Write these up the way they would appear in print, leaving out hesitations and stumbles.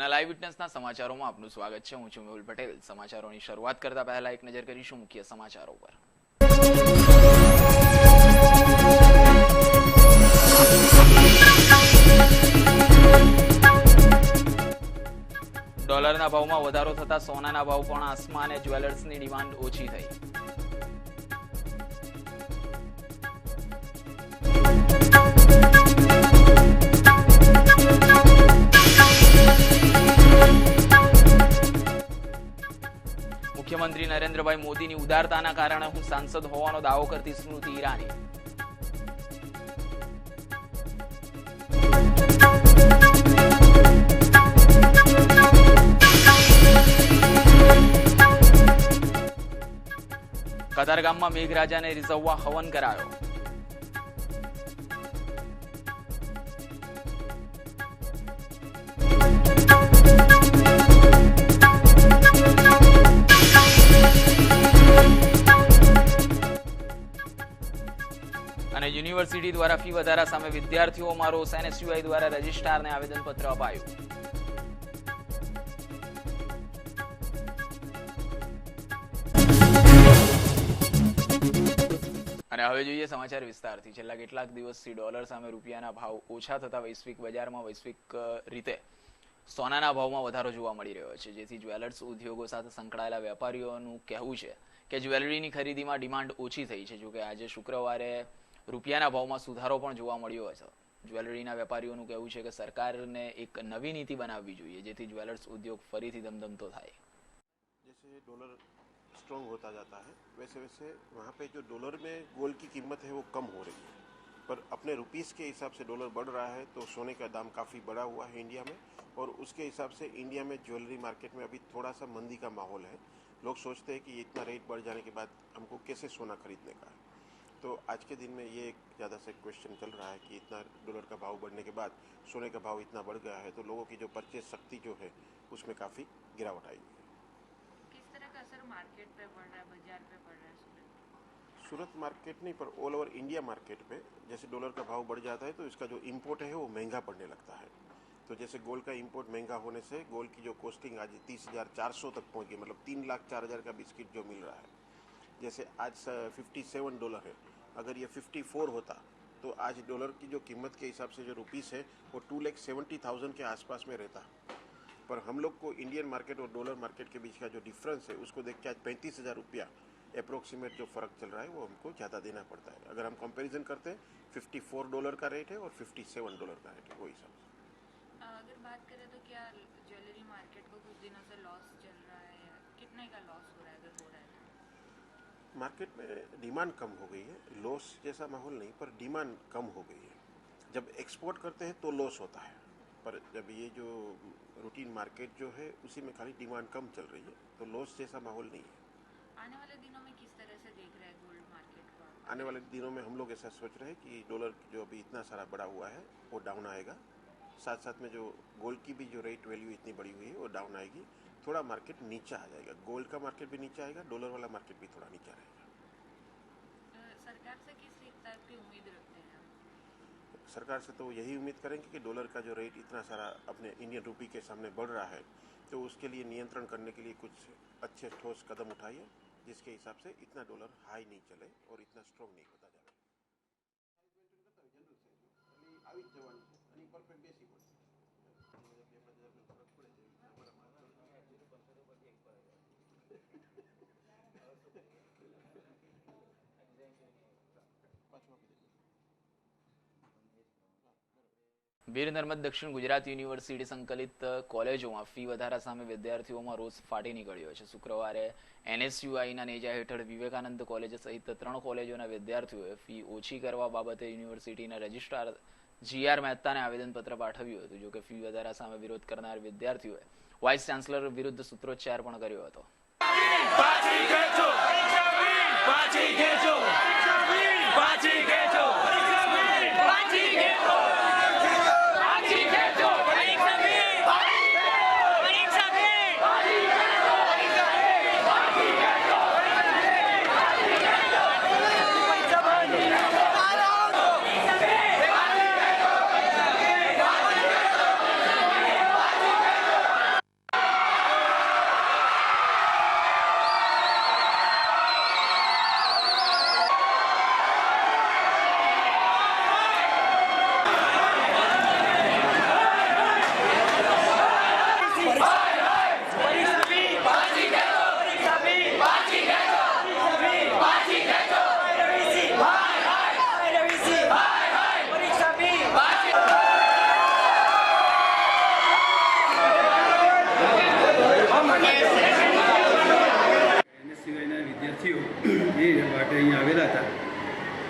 આજના લાઈવ વિટનેસના સમાચારોમાં આપનું સ્વાગત છે। હું છું મેહુલ પટેલ। સમાચારોની શરૂઆત કરતા પહેલા એક નજર કરીશું મુખ્ય સમાચારો પર। ડોલરના ભાવમાં વધારો થતા સોનાના ભાવ પણ આસમાને, જ્વેલર્સની ડિમાન્ડ ઓછી થઈ। મુખ્યમંત્રી નરેન્દ્રભાઈ મોદીની ઉદારતાના કારણે હું સાંસદ હોવાનો દાવો કરતી સ્મૃતિ ઈરાની। કતારગામમાં મેઘરાજાને રીઝવવા હવન કરાયો। અને યુનિવર્સિટી દ્વારા ફી વધારા સામે વિદ્યાર્થીઓમાં રોષ। એનએસયુઆઈ દ્વારા રજિસ્ટ્રારને આવેદનપત્ર અપાયું। અને હવે જોઈએ સમાચાર વિસ્તારથી। છેલ્લા કેટલાક દિવસથી ડોલર સામે રૂપિયાના ભાવ ઓછા થતા વૈશ્વિક બજારમાં વૈશ્વિક રીતે સોનાના ભાવમાં વધારો જોવા મળી રહ્યો છે, જેથી જ્વેલર્સ ઉદ્યોગો સાથે સંકળાયેલા વેપારીઓનું કહેવું છે કે જ્વેલરીની ખરીદીમાં ડિમાન્ડ ઓછી થઈ છે। જોકે આજે શુક્રવારે રૂપિયાના ભાવમાં સુધારો પણ જોવા મળ્યો હતો। જ્વેલરીના વેપારીઓનું કહેવું છે કે સરકારને એક નવી નીતિ બનાવવી જોઈએ, જેથી જ્વેલર્સ ઉદ્યોગ ફરીથી ધમધમતો થાય। जैसे डॉलर स्ट्रॉन्ग होता जाता है वैसे वैसे वहाँ पे जो डॉलर में गोल्ड की कीमत है वो कम हो रही है, पर अपने रुपीस के हिसाब से डॉलर बढ़ रहा है, तो सोने का दाम काफ़ी बढ़ा हुआ है इंडिया में, और उसके हिसाब से इंडिया में ज्वेलरी मार्केट में अभी थोड़ा सा मंदी का माहौल है। लोग सोचते हैं कि इतना रेट बढ़ जाने के बाद हमको कैसे सोना खरीदने का है। तो आज के दिन में ये एक ज़्यादा से क्वेश्चन चल रहा है कि इतना डॉलर का भाव बढ़ने के बाद सोने का भाव इतना बढ़ गया है, तो लोगों की जो परचेज शक्ति जो है उसमें काफ़ी गिरावट आई है। किस तरह का असर मार्केट पे पड़ रहा है, बाजार पे पड़ रहा है? सूरत मार्केट नहीं पर ऑल ओवर इंडिया मार्केट पे जैसे डॉलर का भाव बढ़ जाता है तो इसका जो इंपोर्ट है वो महंगा पड़ने लगता है। तो जैसे गोल्ड का इंपोर्ट महंगा होने से गोल्ड की जो कॉस्टिंग आज 30,400 तक पहुंच गई, मतलब 3,04,000 का बिस्किट जो मिल रहा है। जैसे आज 57 डॉलर है, अगर ये 54 होता तो आज डॉलर की जो कीमत के हिसाब से जो रुपीस है वो 2,70,000 के आसपास में रहता। पर हम लोग को इंडियन मार्केट और डॉलर मार्केट के बीच का जो डिफरेंस है उसको देख के आज 35,000 रुपया अप्रोक्सीमेट जो फ़र्क चल रहा है वो हमको ज़्यादा देना पड़ता है। अगर हम कंपैरिजन करते हैं 54 डॉलर का रेट है और 57 डॉलर का रेट है, वो हिसाब से। अगर बात करें तो क्या ज्वेलरी मार्केट को कुछ दिनों से लॉस चल रहा है, या कितने का लॉस हो रहा है अगर हो रहा है तो? मार्केट में डिमांड कम हो गई है, लॉस जैसा माहौल नहीं पर डिमांड कम हो गई है। जब एक्सपोर्ट करते हैं तो लॉस होता है, पर जब ये जो रूटीन मार्केट जो है उसी में खाली डिमांड कम चल रही है, तो लॉस जैसा माहौल नहीं है। आने वाले दिनों में किस तरह से देख रहे हैं गोल्ड मार्केट को? आने वाले दिनों में हम लोग ऐसा सोच रहे हैं कि डॉलर जो अभी इतना सारा बढ़ा हुआ है वो डाउन आएगा, साथ साथ में जो गोल्ड की भी जो रेट वैल्यू इतनी बढ़ी हुई है वो डाउन आएगी, थोड़ा मार्केट नीचा आ जाएगा। गोल्ड का मार्केट भी नीचा आएगा, डॉलर वाला मार्केट भी थोड़ा नीचा रहेगा। सरकार से किस टाइप की उम्मीद रखते हैं? सरकार से तो यही उम्मीद करेंगे कि डॉलर का जो रेट इतना सारा अपने इंडियन रुपी के सामने बढ़ रहा है, तो उसके लिए नियंत्रण करने के लिए कुछ अच्छे ठोस कदम उठाइए, जिसके हिसाब से इतना डॉलर हाई नहीं चले और इतना स्ट्रॉन्ग नहीं होता जाए। વીર નર્મદ દક્ષિણ ગુજરાત યુનિવર્સિટી સંકલિત કોલેજોમાં ફી વધારા સામે વિદ્યાર્થીઓમાં રોષ ફાટી નીકળ્યો છે। શુક્રવારે એનએસયુઆઈના નેજા હેઠળ વિવેકાનંદ કોલેજ સહિત 3 કોલેજોના વિદ્યાર્થીઓએ ફી ઓછી કરવા બાબતે યુનિવર્સિટીના રજિસ્ટ્રાર જીઆર મહેતાને આવેદનપત્ર પાઠવ્યું હતું। જોકે ફી વધારા સામે વિરોધ કરનાર વિદ્યાર્થીઓએ વાઇસ ચાન્સલર વિરુદ્ધ સૂત્રોચ્ચાર પણ કર્યો હતો।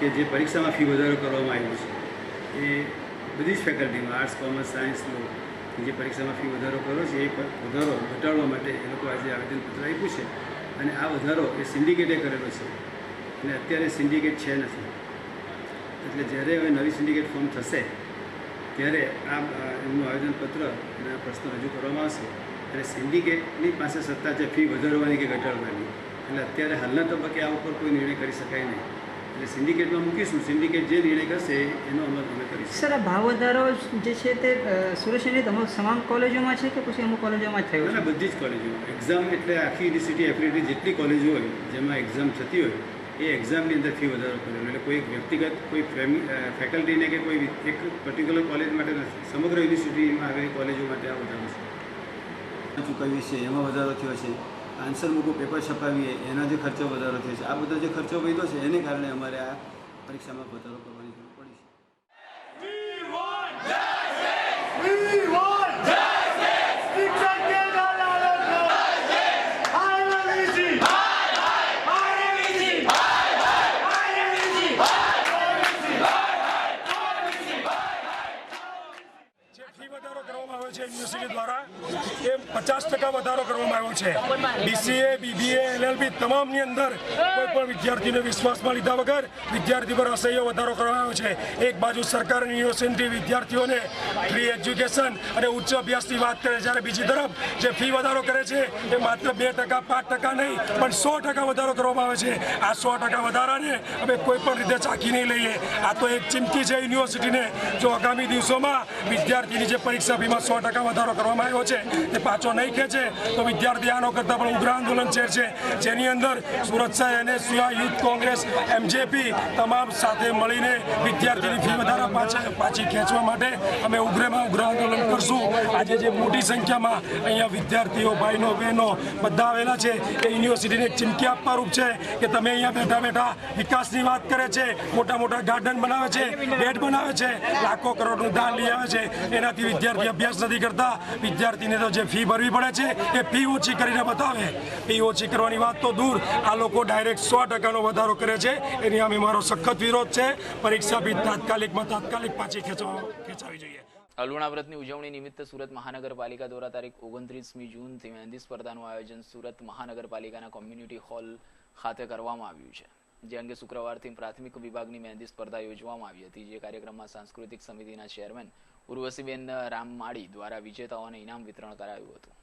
કે જે પરીક્ષામાં ફી વધારો કરવામાં આવ્યો છે એ બધી જ ફેકલ્ટીમાં આર્ટ્સ, કોમર્સ, સાયન્સ, લો જે પરીક્ષામાં ફી વધારો કર્યો છે એ વધારો ઘટાડવા માટે એ લોકો આજે આવેદનપત્ર આપ્યું છે અને આ વધારો એ સિન્ડિકેટે કરેલો છે અને અત્યારે સિન્ડિકેટ છે નથી. એટલે જ્યારે હવે નવી સિન્ડિકેટ ફોર્મ થશે ત્યારે આ એમનું આવેદનપત્ર અને પ્રશ્ન રજૂ કરવામાં આવશે અને સિન્ડિકેટની પાસે સત્તા છે ફી વધારવાની કે ઘટાડવાની. એટલે અત્યારે હાલના તબક્કે આ ઉપર કોઈ નિર્ણય કરી શકાય નહીં. એટલે સિન્ડિકેટમાં મૂકીશું, સિન્ડિકેટ જે નિર્ણય કરશે એનો અમલ અમે કરીશું. સર, આ ભાવ વધારો જે છે તે સુરત શહેરની તમામ કોલેજોમાં છે કે પછી અમુક કોલેજોમાં જ થયું છે? બધી જ કોલેજો એક્ઝામ એટલે આખી યુનિવર્સિટી એફિલિટી જેટલી કોલેજો હોય જેમાં એક્ઝામ થતી હોય એ એક્ઝામની અંદર ફી વધારો કરેલો. એટલે કોઈ વ્યક્તિગત કોઈ ફેકલ્ટીને કે કોઈ એક પર્ટિક્યુલર કોલેજ માટે નથી, સમગ્ર યુનિવર્સિટીમાં આવેલી કોલેજો માટે આ વધારો છે. ચૂકવીએ છીએ એમાં વધારો થયો છે. આન્સર મૂકો, પેપર છપાવીએ એના જે ખર્ચો વધારો થયો છે. આ બધો જે ખર્ચો વધ્યો છે એને કારણે અમારે આ પરીક્ષામાં વધારો કરવાની જરૂર પડી છે. યુનિવર્સિટી દ્વારા એ 50% વધારો કરવામાં આવ્યો છે. BCA, BBA, LLB તમામની અંદર કોઈ પણ વિદ્યાર્થીને વિશ્વાસમાં લીધા વગર વિદ્યાર્થી પર અસહ્ય વધારો કરવામાં આવ્યો છે. એક બાજુ સરકારની યુનિવર્સિટી વિદ્યાર્થીઓને ફ્રી એજ્યુકેશન અને ઉચ્ચ અભ્યાસની વાત કરે, જ્યારે બીજી તરફ જે ફી વધારો કરે છે એ માત્ર 2%, 5% નહીં પણ 100% વધારો કરવામાં આવે છે. આ 100% વધારાને અમે કોઈ પણ રીતે ચાખી નહીં લઈએ. આ તો એક ચીમકી છે યુનિવર્સિટીને. જો આગામી દિવસોમાં વિદ્યાર્થીની જે પરીક્ષા ફીમાં 100% વધારો કરવામાં આવ્યો છે તે પાછો નહીં ખેંચે તો વિદ્યાર્થી આનો કરતાં પણ ઉગ્ર આંદોલન છેડશે, જેની અંદર સુરત શહેર NSU, યુથ કોંગ્રેસ, MJP તમામ સાથે મળીને વિદ્યાર્થીની ફી વધારા પાછી ખેંચવા માટે અમે ઉગ્રમાં ઉગ્ર આંદોલન કરશું. આજે જે મોટી સંખ્યામાં અહીંયા વિદ્યાર્થીઓ, ભાઈનો, બહેનો બધા આવેલા છે એ યુનિવર્સિટીને એક ચીમકી આપવા રૂપ છે કે તમે અહીંયા બેઠા બેઠા વિકાસની વાત કરે છે, મોટા મોટા ગાર્ડન બનાવે છે, બેડ બનાવે છે, લાખો કરોડનું દાન લઈ આવે છે, એનાથી વિદ્યાર્થી અભ્યાસ નથી કરતા. વિદ્યાર્થીને તો જે ફી ભરવી પડે છે એ ફી ઓછી કરીને બતાવે. ફી ઓછી કરવાની વાત તો દૂર, આ લોકો ડાયરેક્ટ 100%નો વધારો કરે છે. એની અમે મારો સખત વિરોધ છે. પરીક્ષા ફી તાત્કાલિક પાછી ખેંચાવી જોઈએ. અલુણા વ્રતની ઉજવણી નિમિત્તે સુરત મહાનગરપાલિકા દ્વારા તારીખ 29મી જૂનથી મહેંદી સ્પર્ધાનું આયોજન સુરત મહાનગરપાલિકાના કોમ્યુનિટી હોલ ખાતે કરવામાં આવ્યું છે. જે અંગે શુક્રવારથી પ્રાથમિક વિભાગની મહેંદી સ્પર્ધા યોજવામાં આવી હતી. જે કાર્યક્રમમાં સાંસ્કૃતિક સમિતિના ચેરમેન ઉર્વશીબેન રામમાળી દ્વારા વિજેતાઓને ઇનામ વિતરણ કરાયું હતું.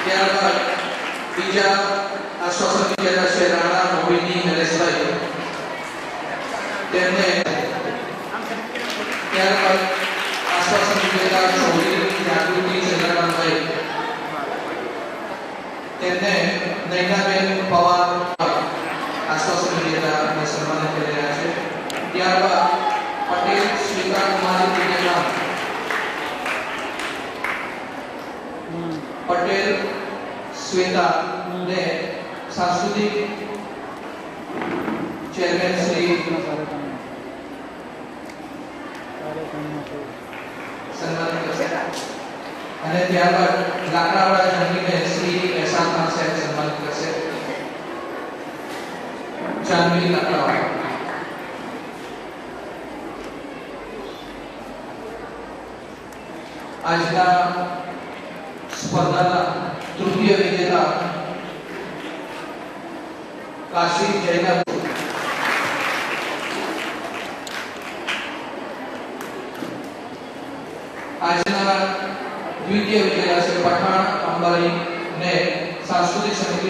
ત્યારબાદ બીજા આશ્વાસન વિજેતા છે રાણા મોહિની નરેશભાઈ, તેમને ત્યારબાદ આશ્વાસન વિજેતા ચૌધરી જાગૃતિ ચંદ્રકાંતભાઈ, તેમને નૈનાબેન પવાર આશ્વાસન વિજેતા સન્માનિત કરી રહ્યા છે. ત્યારબાદ પટેલ શ્રીકા કુમારી વિજેતા પટેલ શ્વેતા ને સાંસ્કૃતિક ચેરમેન શ્રી સન્માનિત કરશે. અને ત્યારબાદ લાકડાવાળા જમીને શ્રી એહસાન ખાન સાહેબ સન્માનિત કરશે. જાનવી લાકડાવાળા. આજના સ્પર્ધાના તૃતીય વિજેતા કાશી જૈનબ, આજના દ્વિતીય વિજેતા છે પઠાણ અંબારી ને સાંસ્કૃતિક સમિતિ